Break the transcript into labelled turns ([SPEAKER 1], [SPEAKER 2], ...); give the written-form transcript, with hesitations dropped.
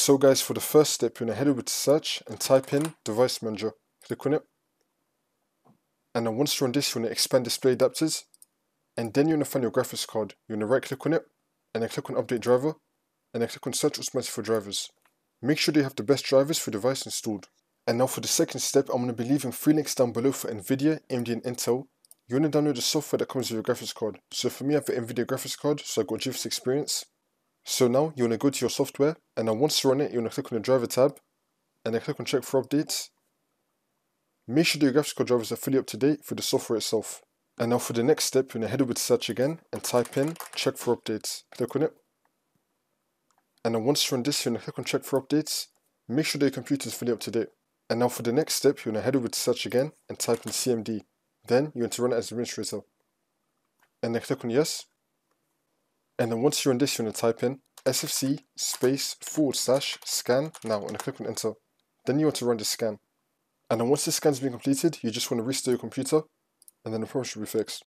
[SPEAKER 1] So guys, for the first step, you're going to head over to search and type in device manager. Click on it. And then once you're on this, you're going to expand display adapters. And then you're going to find your graphics card. You're going to right click on it, and then click on update driver, and then click on search automatically for drivers. Make sure you have the best drivers for your device installed. And now for the second step, I'm going to be leaving 3 links down below for NVIDIA, AMD and Intel. You want to download the software that comes with your graphics card. So for me, I have the NVIDIA graphics card, so I got GeForce Experience. So now you want to go to your software, and then once you're on it, you want to click on the driver tab, and then click on check for updates. Make sure that your graphics card drivers are fully up to date for the software itself. And now for the next step, you're going to head over to search again and type in check for updates. Click on it. And then once you're on this, you're going to click on check for updates. Make sure that your computer is fully up to date. And now for the next step, you're going to head over to search again and type in CMD. Then you're going to run it as administrator. And then click on yes. And then once you're on this, you're going to type in sfc /scan now and click on enter. Then you want to run the scan. And then once the scan's been completed, you just want to restart your computer, and then the problem should be fixed.